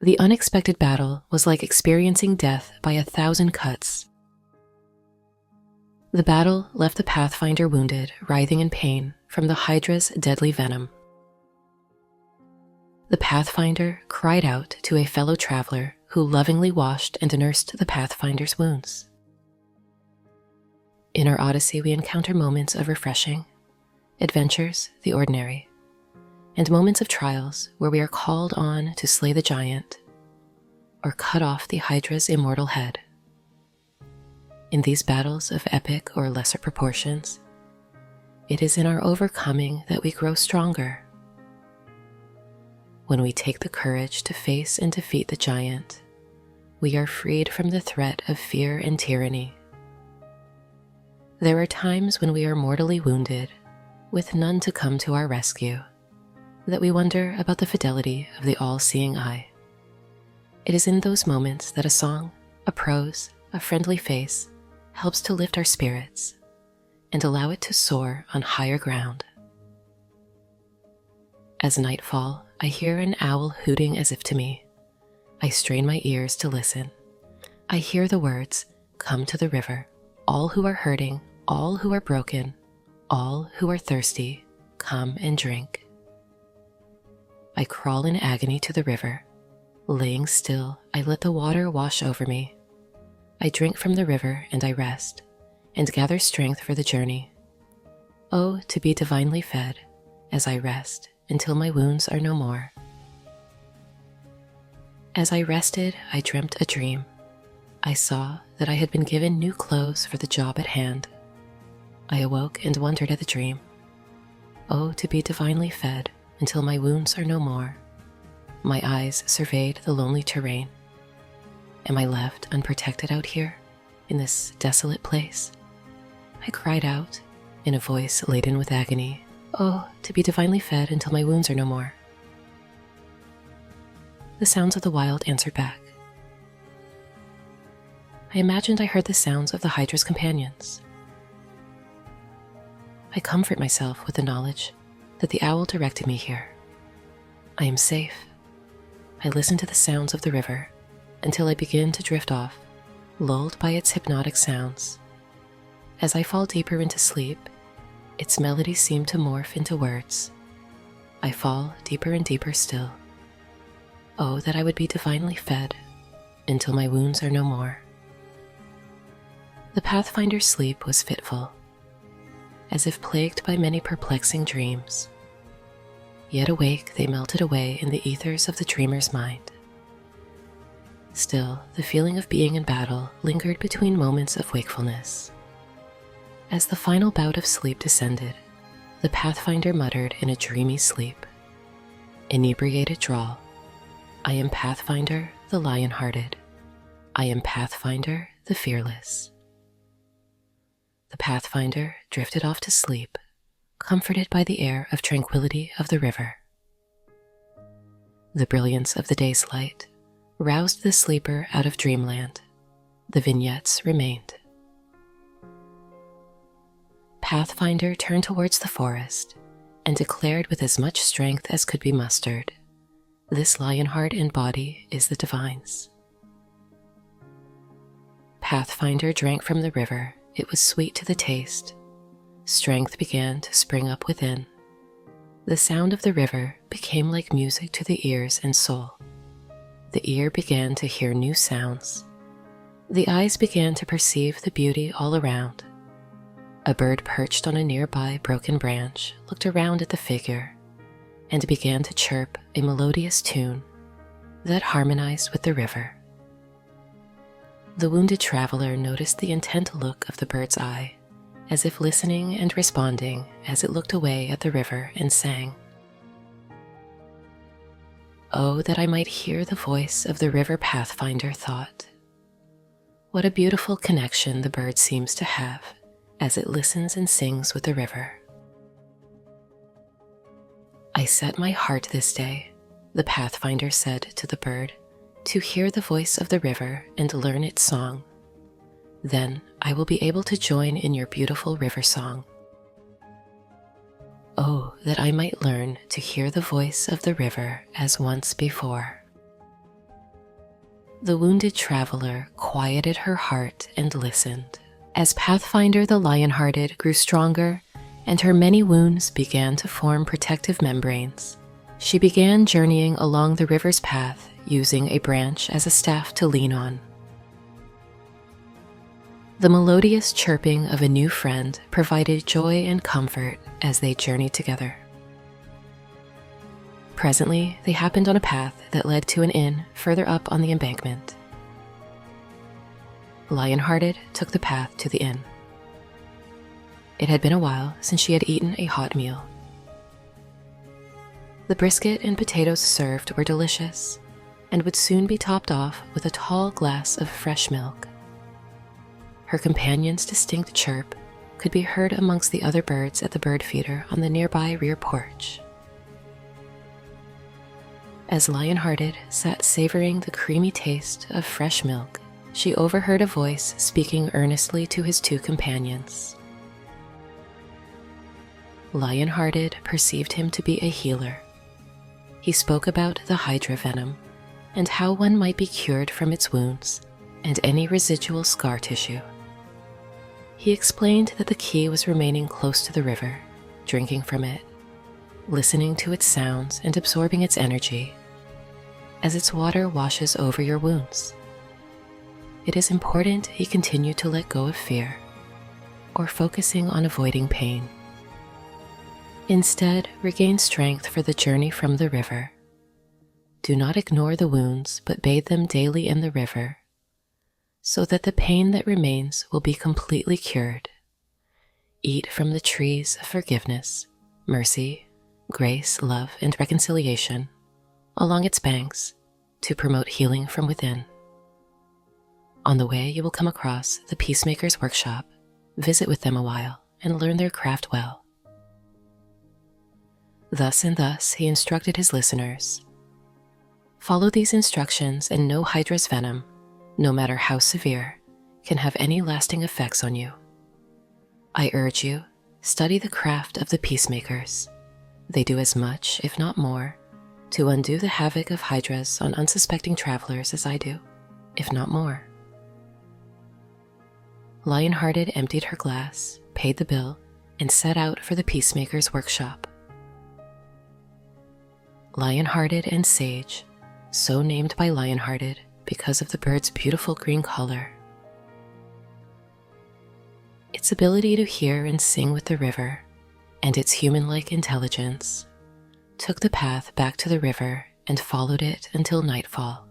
The unexpected battle was like experiencing death by 1,000 cuts. The battle left the Pathfinder wounded, writhing in pain from the Hydra's deadly venom. The Pathfinder cried out to a fellow traveler who lovingly washed and nursed the Pathfinder's wounds. In our odyssey, we encounter moments of refreshing, adventures, the ordinary, and moments of trials where we are called on to slay the giant or cut off the Hydra's immortal head. In these battles of epic or lesser proportions, it is in our overcoming that we grow stronger. When we take the courage to face and defeat the giant, we are freed from the threat of fear and tyranny. There are times when we are mortally wounded, with none to come to our rescue, that we wonder about the fidelity of the all-seeing eye. It is in those moments that a song, a prose, a friendly face helps to lift our spirits and allow it to soar on higher ground. As nightfall, I hear an owl hooting as if to me. I strain my ears to listen. I hear the words, "Come to the river. All who are hurting, all who are broken, all who are thirsty, come and drink." I crawl in agony to the river. Laying still, I let the water wash over me. I drink from the river and I rest, and gather strength for the journey. Oh, to be divinely fed as I rest until my wounds are no more. As I rested, I dreamt a dream. I saw that I had been given new clothes for the job at hand. I awoke and wondered at the dream. Oh, to be divinely fed until my wounds are no more. My eyes surveyed the lonely terrain. Am I left unprotected out here, in this desolate place? I cried out, in a voice laden with agony, oh, to be divinely fed until my wounds are no more. The sounds of the wild answered back. I imagined I heard the sounds of the Hydra's companions. I comfort myself with the knowledge that the owl directed me here. I am safe. I listen to the sounds of the river until I begin to drift off, lulled by its hypnotic sounds. As I fall deeper into sleep, its melodies seem to morph into words. I fall deeper and deeper still. Oh, that I would be divinely fed until my wounds are no more. The Pathfinder's sleep was fitful, as if plagued by many perplexing dreams. Yet awake, they melted away in the ethers of the dreamer's mind. Still, the feeling of being in battle lingered between moments of wakefulness. As the final bout of sleep descended, the Pathfinder muttered in a dreamy sleep. Inebriated drawl. I am Pathfinder, the lion-hearted. I am Pathfinder, the fearless. The Pathfinder drifted off to sleep, comforted by the air of tranquility of the river. The brilliance of the day's light roused the sleeper out of dreamland. The vignettes remained. Pathfinder turned towards the forest and declared with as much strength as could be mustered, "This lion heart and body is the divine's." Pathfinder drank from the river. It was sweet to the taste. Strength began to spring up within. The sound of the river became like music to the ears and soul. The ear began to hear new sounds. The eyes began to perceive the beauty all around. A bird perched on a nearby broken branch looked around at the figure and began to chirp a melodious tune that harmonized with the river. The wounded traveler noticed the intent look of the bird's eye, as if listening and responding as it looked away at the river and sang. Oh, that I might hear the voice of the river Pathfinder thought. What a beautiful connection the bird seems to have as it listens and sings with the river. I set my heart this day, the Pathfinder said to the bird, to hear the voice of the river and learn its song. Then I will be able to join in your beautiful river song. Oh, that I might learn to hear the voice of the river as once before. The wounded traveler quieted her heart and listened. As Pathfinder the Lionhearted grew stronger and her many wounds began to form protective membranes, she began journeying along the river's path using a branch as a staff to lean on. The melodious chirping of a new friend provided joy and comfort as they journeyed together. Presently, they happened on a path that led to an inn further up on the embankment. Lionhearted took the path to the inn. It had been a while since she had eaten a hot meal. The brisket and potatoes served were delicious and would soon be topped off with a tall glass of fresh milk. Her companion's distinct chirp could be heard amongst the other birds at the bird feeder on the nearby rear porch. As Lionhearted sat savoring the creamy taste of fresh milk, she overheard a voice speaking earnestly to his two companions. Lionhearted perceived him to be a healer. He spoke about the hydra venom and how one might be cured from its wounds and any residual scar tissue. He explained that the key was remaining close to the river, drinking from it, listening to its sounds and absorbing its energy, as its water washes over your wounds. It is important he continue to let go of fear, or focusing on avoiding pain. Instead, regain strength for the journey from the river. Do not ignore the wounds, but bathe them daily in the river, so that the pain that remains will be completely cured. Eat from the trees of forgiveness, mercy, grace, love, and reconciliation along its banks to promote healing from within. On the way, you will come across the Peacemaker's Workshop, visit with them a while, and learn their craft well. Thus and thus he instructed his listeners. Follow these instructions and no hydra's venom, no matter how severe, can have any lasting effects on you. I urge you, study the craft of the peacemakers. They do as much, if not more, to undo the havoc of hydras on unsuspecting travelers as I do, if not more. Lionhearted emptied her glass, paid the bill, and set out for the Peacemaker's Workshop. Lionhearted and Sage, so named by Lionhearted because of the bird's beautiful green color. Its ability to hear and sing with the river, and its human-like intelligence, took the path back to the river and followed it until nightfall.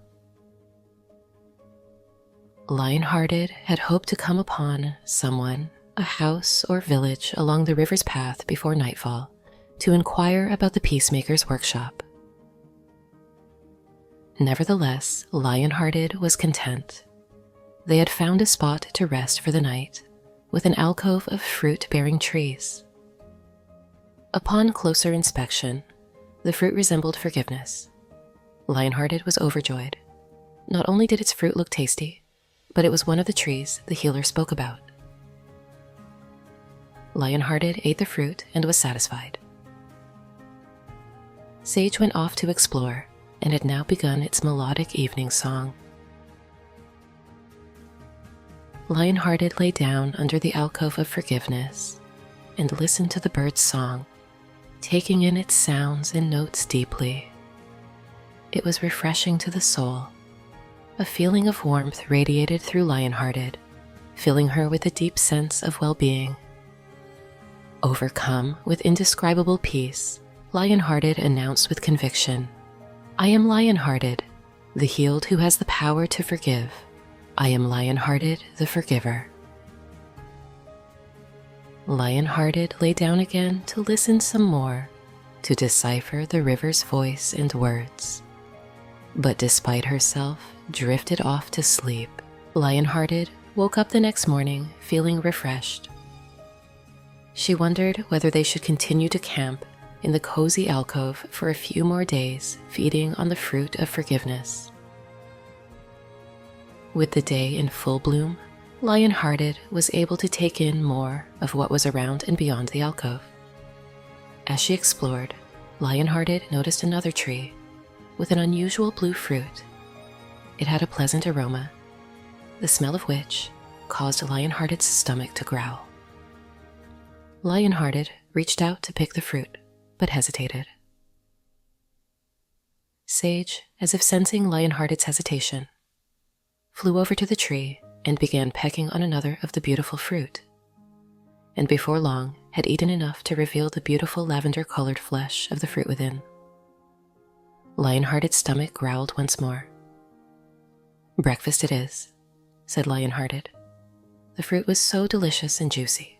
Lionhearted had hoped to come upon someone, a house or village along the river's path before nightfall to inquire about the Peacemaker's Workshop. Nevertheless, Lionhearted was content. They had found a spot to rest for the night, with an alcove of fruit-bearing trees. Upon closer inspection, the fruit resembled forgiveness. Lionhearted was overjoyed. Not only did its fruit look tasty, but it was one of the trees the healer spoke about. Lionhearted ate the fruit and was satisfied. Sage went off to explore, and had now begun its melodic evening song. Lionhearted lay down under the alcove of forgiveness and listened to the bird's song, taking in its sounds and notes deeply. It was refreshing to the soul. A feeling of warmth radiated through Lionhearted, filling her with a deep sense of well-being. Overcome with indescribable peace, Lionhearted announced with conviction, "I am Lionhearted, the healed who has the power to forgive. I am Lionhearted, the forgiver." Lionhearted lay down again to listen some more, to decipher the river's voice and words. But despite herself, drifted off to sleep. Lionhearted woke up the next morning feeling refreshed. She wondered whether they should continue to camp in the cozy alcove for a few more days, feeding on the fruit of forgiveness. With the day in full bloom, Lionhearted was able to take in more of what was around and beyond the alcove. As she explored, Lionhearted noticed another tree with an unusual blue fruit. It had a pleasant aroma, the smell of which caused Lionhearted's stomach to growl. Lionhearted reached out to pick the fruit, but hesitated. Sage, as if sensing Lionhearted's hesitation, flew over to the tree and began pecking on another of the beautiful fruit, and before long had eaten enough to reveal the beautiful lavender-colored flesh of the fruit within. Lionhearted's stomach growled once more. "Breakfast it is," said Lionhearted. The fruit was so delicious and juicy.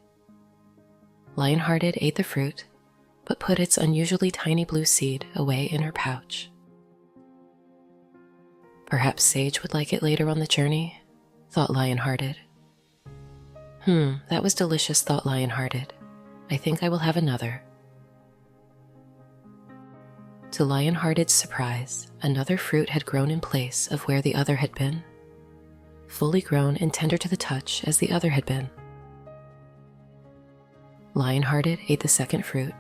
Lionhearted ate the fruit, but put its unusually tiny blue seed away in her pouch. Perhaps Sage would like it later on the journey, thought Lionhearted. That was delicious, thought Lionhearted. I think I will have another. To Lionhearted's surprise, another fruit had grown in place of where the other had been, fully grown and tender to the touch as the other had been. Lionhearted ate the second fruit,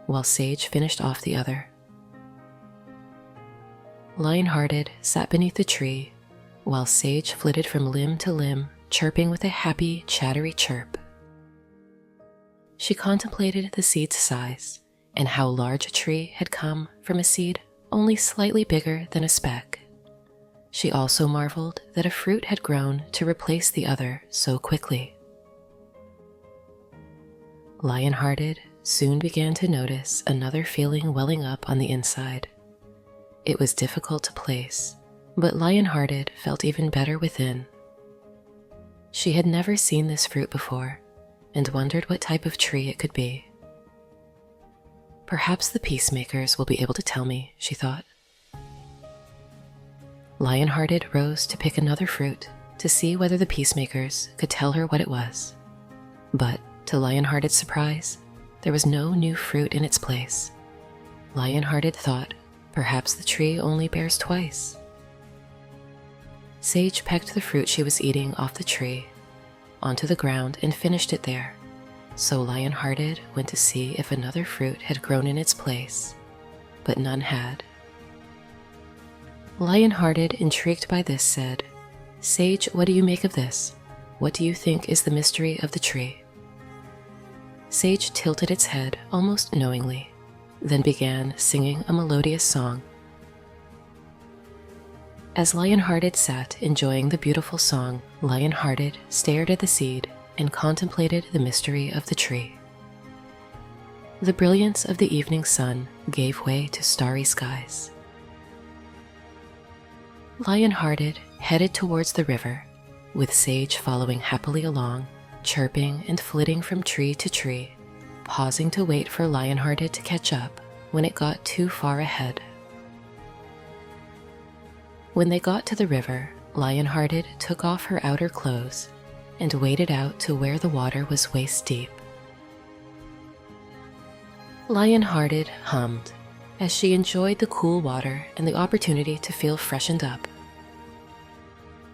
while Sage finished off the other. Lionhearted sat beneath the tree, while Sage flitted from limb to limb, chirping with a happy, chattery chirp. She contemplated the seed's size and how large a tree had come from a seed only slightly bigger than a speck. She also marveled that a fruit had grown to replace the other so quickly. Lionhearted soon began to notice another feeling welling up on the inside. It was difficult to place, but Lionhearted felt even better within. She had never seen this fruit before and wondered what type of tree it could be. Perhaps the peacemakers will be able to tell me, she thought. Lionhearted rose to pick another fruit to see whether the peacemakers could tell her what it was. But, to Lionhearted's surprise, there was no new fruit in its place. Lionhearted thought perhaps the tree only bears twice. Sage pecked the fruit she was eating off the tree, onto the ground, and finished it there. So Lionhearted went to see if another fruit had grown in its place, but none had. Lionhearted, intrigued by this, said, "Sage, what do you make of this? What do you think is the mystery of the tree?" Sage tilted its head almost knowingly, then began singing a melodious song. As Lionhearted sat enjoying the beautiful song, Lionhearted stared at the seed and contemplated the mystery of the tree. The brilliance of the evening sun gave way to starry skies. Lionhearted headed towards the river, with Sage following happily along, chirping and flitting from tree to tree, pausing to wait for Lionhearted to catch up when it got too far ahead. When they got to the river, Lionhearted took off her outer clothes and waded out to where the water was waist deep. Lionhearted hummed as she enjoyed the cool water and the opportunity to feel freshened up.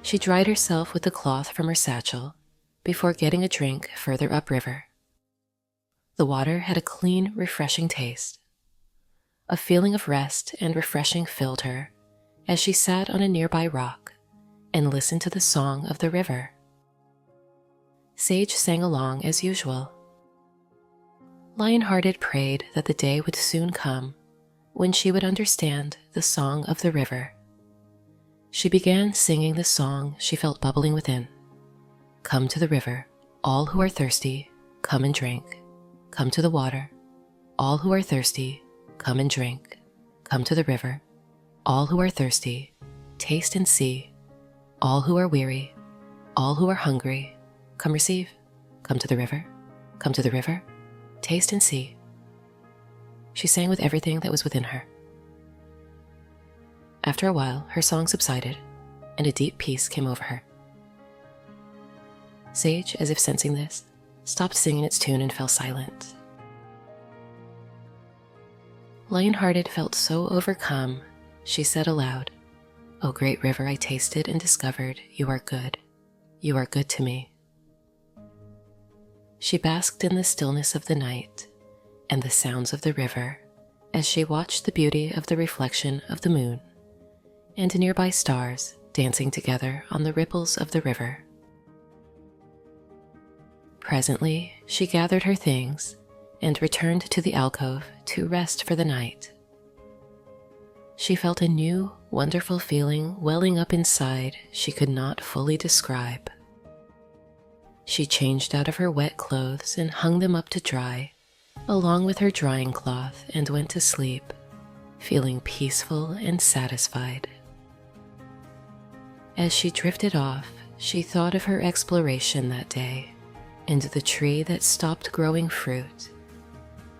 She dried herself with the cloth from her satchel before getting a drink further upriver. The water had a clean, refreshing taste. A feeling of rest and refreshing filled her as she sat on a nearby rock and listened to the song of the river. Sage sang along as usual. Lionhearted prayed that the day would soon come when she would understand the song of the river. She began singing the song she felt bubbling within. "Come to the river, all who are thirsty, come and drink. Come to the water, all who are thirsty, come and drink. Come to the river, all who are thirsty, taste and see. All who are weary, all who are hungry, come receive. Come to the river, come to the river, taste and see." She sang with everything that was within her. After a while, her song subsided, and a deep peace came over her. Sage, as if sensing this, stopped singing its tune and fell silent. Lionhearted felt so overcome, she said aloud, "O great river, I tasted and discovered you are good. You are good to me." She basked in the stillness of the night and the sounds of the river as she watched the beauty of the reflection of the moon and nearby stars dancing together on the ripples of the river. Presently, she gathered her things and returned to the alcove to rest for the night. She felt a new, wonderful feeling welling up inside she could not fully describe. She changed out of her wet clothes and hung them up to dry, along with her drying cloth, and went to sleep, feeling peaceful and satisfied. As she drifted off, she thought of her exploration that day and the tree that stopped growing fruit.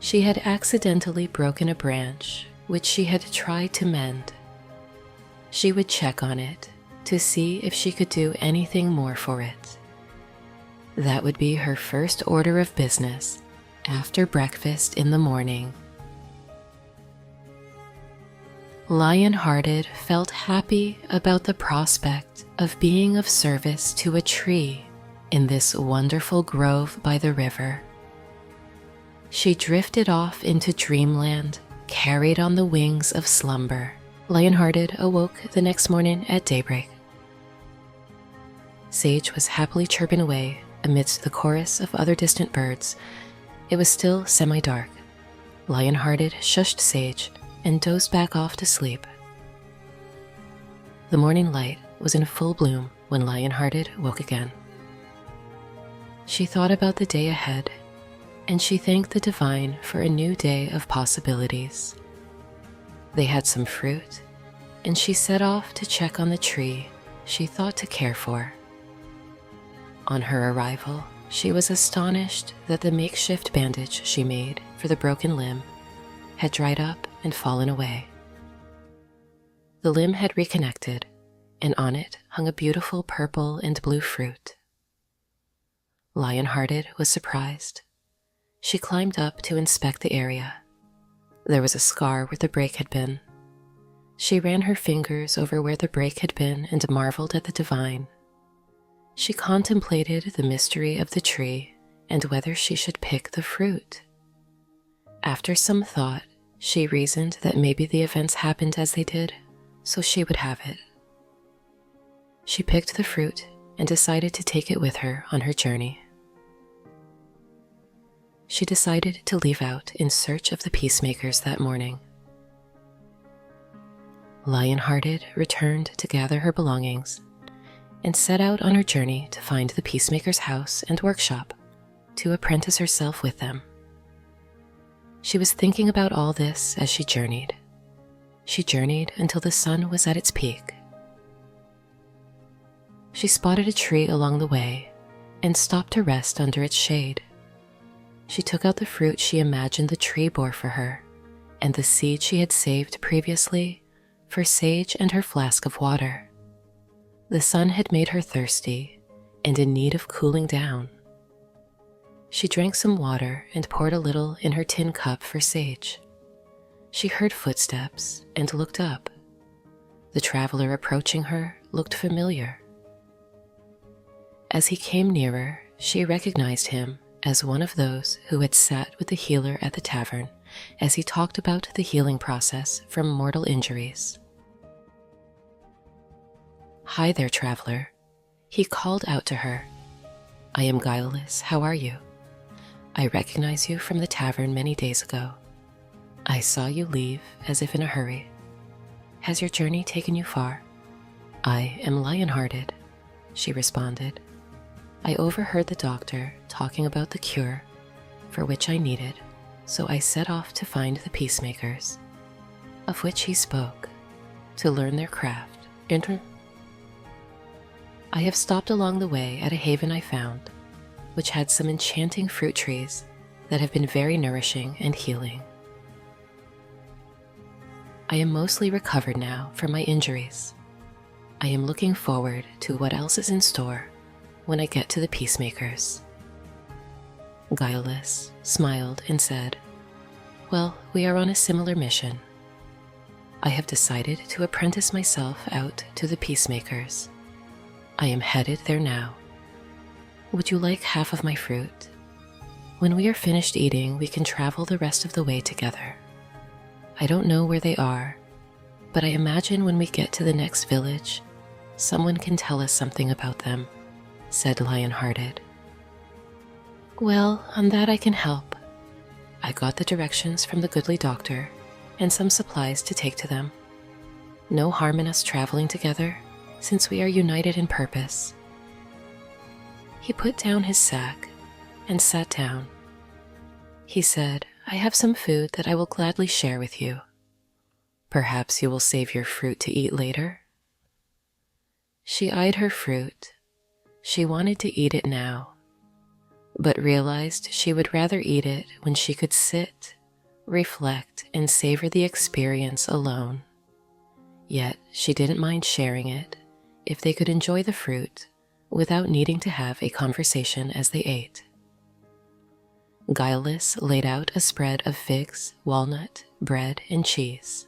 She had accidentally broken a branch, which she had tried to mend. She would check on it to see if she could do anything more for it. That would be her first order of business after breakfast in the morning. Lion-hearted felt happy about the prospect of being of service to a tree in this wonderful grove by the river. She drifted off into dreamland, carried on the wings of slumber. Lion-hearted awoke the next morning at daybreak. Sage was happily chirping away amidst the chorus of other distant birds. It was still semi-dark. Lion-hearted shushed Sage and dozed back off to sleep. The morning light was in full bloom when Lion-hearted woke again. She thought about the day ahead, and she thanked the divine for a new day of possibilities. They had some fruit, and she set off to check on the tree she thought to care for. On her arrival, she was astonished that the makeshift bandage she made for the broken limb had dried up and fallen away. The limb had reconnected, and on it hung a beautiful purple and blue fruit. Lion-hearted was surprised. She climbed up to inspect the area. There was a scar where the break had been. She ran her fingers over where the break had been and marveled at the divine. She contemplated the mystery of the tree and whether she should pick the fruit. After some thought, she reasoned that maybe the events happened as they did, so she would have it. She picked the fruit and decided to take it with her on her journey. She decided to leave out in search of the peacemakers that morning. Lion-hearted returned to gather her belongings and set out on her journey to find the peacemaker's house and workshop, to apprentice herself with them. She was thinking about all this as she journeyed. She journeyed until the sun was at its peak. She spotted a tree along the way and stopped to rest under its shade. She took out the fruit she imagined the tree bore for her, and the seed she had saved previously for Sage and her flask of water. The sun had made her thirsty and in need of cooling down. She drank some water and poured a little in her tin cup for Sage. She heard footsteps and looked up. The traveler approaching her looked familiar. As he came nearer, she recognized him as one of those who had sat with the healer at the tavern as he talked about the healing process from mortal injuries. "Hi there, traveler," he called out to her. "I am guileless. How are you? I recognize you from the tavern many days ago. I saw you leave as if in a hurry. Has your journey taken you far?" "I am lion-hearted," she responded. "I overheard the doctor talking about the cure for which I needed, so I set off to find the peacemakers, of which he spoke, to learn their craft. I have stopped along the way at a haven I found, which had some enchanting fruit trees that have been very nourishing and healing. I am mostly recovered now from my injuries. I am looking forward to what else is in store when I get to the peacemakers." Guileless smiled and said, "Well, we are on a similar mission. I have decided to apprentice myself out to the peacemakers. I am headed there now. Would you like half of my fruit? When we are finished eating, we can travel the rest of the way together. I don't know where they are, but I imagine when we get to the next village, someone can tell us something about them," said Lionhearted. "Well, on that I can help. I got the directions from the goodly doctor and some supplies to take to them. No harm in us traveling together, since we are united in purpose." He put down his sack and sat down. He said, "I have some food that I will gladly share with you. Perhaps you will save your fruit to eat later?" She eyed her fruit. She wanted to eat it now, but realized she would rather eat it when she could sit, reflect, and savor the experience alone. Yet she didn't mind sharing it if they could enjoy the fruit without needing to have a conversation as they ate. Guileless laid out a spread of figs, walnut, bread, and cheese.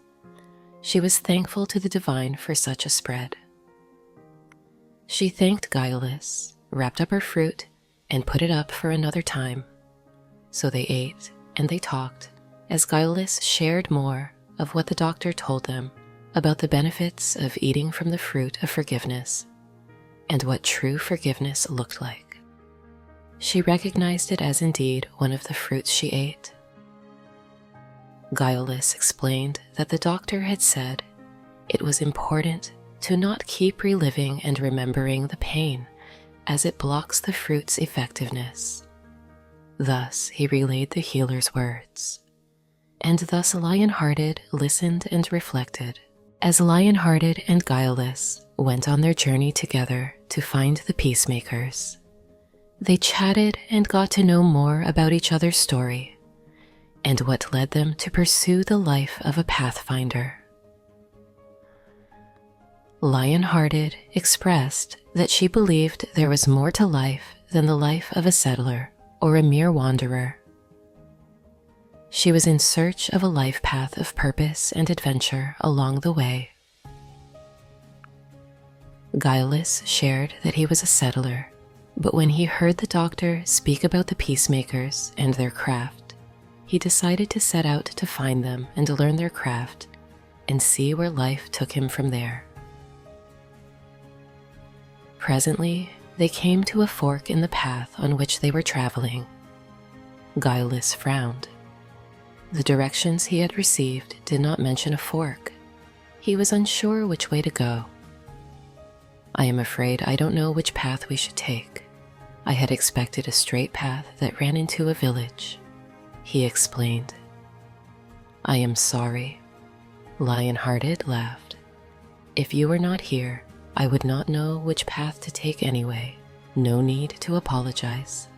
She was thankful to the divine for such a spread. She thanked Guileless, wrapped up her fruit, and put it up for another time. So they ate and they talked as Guileless shared more of what the doctor told them about the benefits of eating from the fruit of forgiveness and what true forgiveness looked like. She recognized it as indeed one of the fruits she ate. Guileless explained that the doctor had said it was important to not keep reliving and remembering the pain as it blocks the fruit's effectiveness. Thus he relayed the healer's words, and thus Lionhearted listened and reflected as Lionhearted and Guileless went on their journey together to find the peacemakers. They chatted and got to know more about each other's story and what led them to pursue the life of a Pathfinder. Lionhearted expressed that she believed there was more to life than the life of a settler or a mere wanderer. She was in search of a life path of purpose and adventure along the way. Guileless shared that he was a settler, but when he heard the doctor speak about the peacemakers and their craft, he decided to set out to find them and learn their craft and see where life took him from there. Presently, they came to a fork in the path on which they were traveling. Guileless frowned. The directions he had received did not mention a fork. He was unsure which way to go. "I am afraid I don't know which path we should take. I had expected a straight path that ran into a village," he explained. "I am sorry." Lionhearted laughed. "If you were not here, I would not know which path to take anyway. No need to apologize.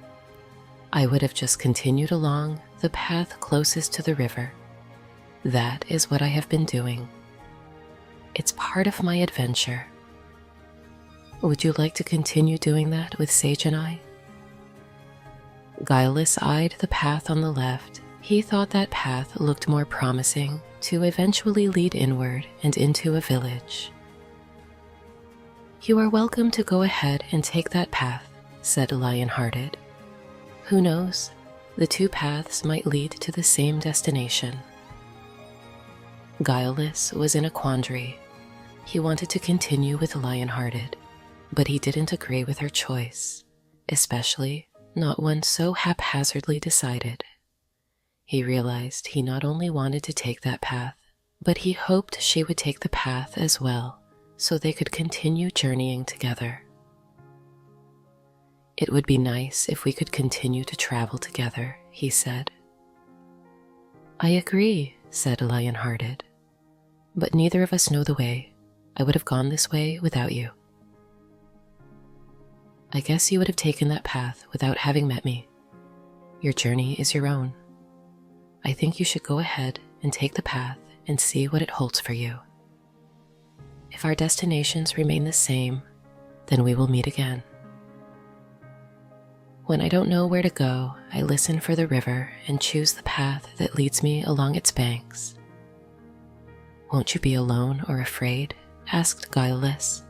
I would have just continued along the path closest to the river. That is what I have been doing. It's part of my adventure. Would you like to continue doing that with Sage and I?" Guileless eyed the path on the left. He thought that path looked more promising to eventually lead inward and into a village. "You are welcome to go ahead and take that path," said Lionhearted. "Who knows? The two paths might lead to the same destination." Guileless was in a quandary. He wanted to continue with Lionhearted, but he didn't agree with her choice, especially not one so haphazardly decided. He realized he not only wanted to take that path, but he hoped she would take the path as well, so they could continue journeying together. "It would be nice if we could continue to travel together," he said. "I agree," said Lionhearted, "but neither of us know the way. I would have gone this way without you." "I guess you would have taken that path without having met me. Your journey is your own. I think you should go ahead and take the path and see what it holds for you. If our destinations remain the same, then we will meet again. When I don't know where to go, I listen for the river and choose the path that leads me along its banks." "Won't you be alone or afraid?" asked Guileless.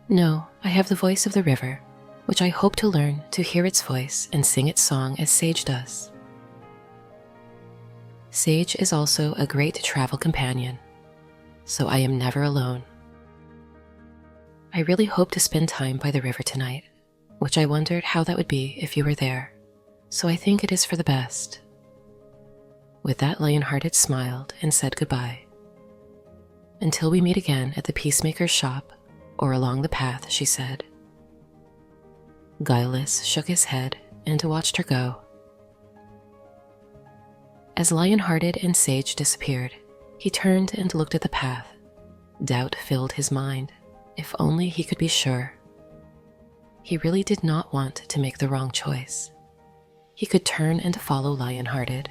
"No, I have the voice of the river, which I hope to learn to hear its voice and sing its song as Sage does. Sage is also a great travel companion, so I am never alone." I really hope to spend time by the river tonight, which I wondered how that would be if you were there, so I think it is for the best." With that, Lionhearted smiled and said goodbye. "Until we meet again at the peacemaker's shop or along the path," she said. Guileless shook his head and watched her go. As Lionhearted and Sage disappeared, he turned and looked at the path. Doubt filled his mind. If only he could be sure. He really did not want to make the wrong choice. He could turn and follow Lionhearted.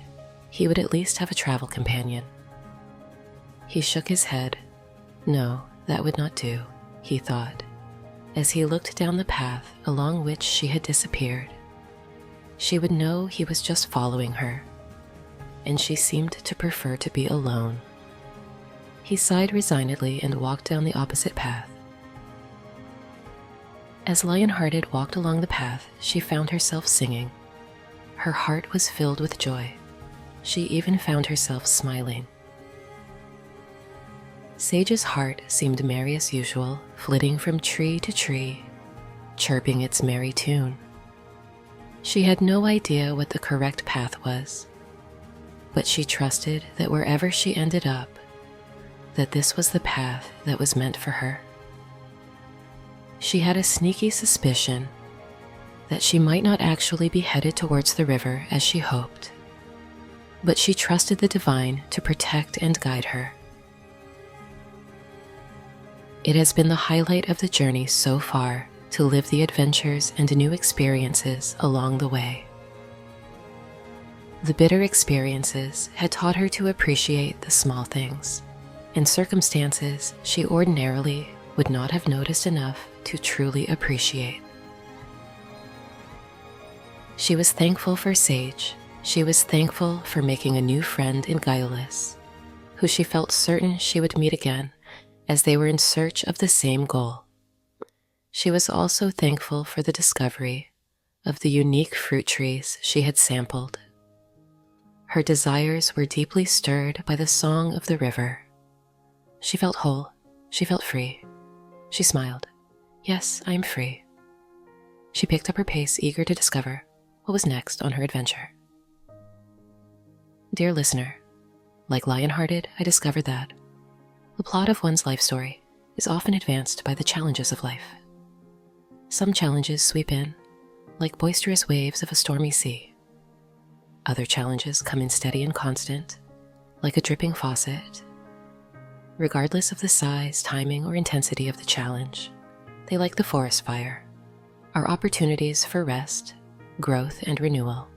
He would at least have a travel companion. He shook his head. No, that would not do, he thought, as he looked down the path along which she had disappeared. She would know he was just following her, and she seemed to prefer to be alone. He sighed resignedly and walked down the opposite path. As Lionhearted walked along the path, she found herself singing. Her heart was filled with joy. She even found herself smiling. Sage's heart seemed merry as usual, flitting from tree to tree, chirping its merry tune. She had no idea what the correct path was, but she trusted that wherever she ended up, that this was the path that was meant for her. She had a sneaky suspicion that she might not actually be headed towards the river as she hoped, but she trusted the divine to protect and guide her. It has been the highlight of the journey so far to live the adventures and new experiences along the way. The bitter experiences had taught her to appreciate the small things and circumstances she ordinarily would not have noticed enough to truly appreciate. She was thankful for Sage. She was thankful for making a new friend in Guileless, who she felt certain she would meet again as they were in search of the same goal. She was also thankful for the discovery of the unique fruit trees she had sampled. Her desires were deeply stirred by the song of the river. She felt whole. She felt free. She smiled. Yes, I am free. She picked up her pace, eager to discover what was next on her adventure. Dear listener, like Lionhearted, I discovered that the plot of one's life story is often advanced by the challenges of life. Some challenges sweep in, like boisterous waves of a stormy sea. Other challenges come in steady and constant, like a dripping faucet. Regardless of the size, timing, or intensity of the challenge, they, like the forest fire, are opportunities for rest, growth, and renewal.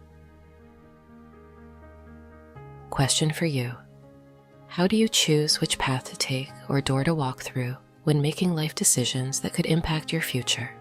Question for you. How do you choose which path to take or door to walk through when making life decisions that could impact your future?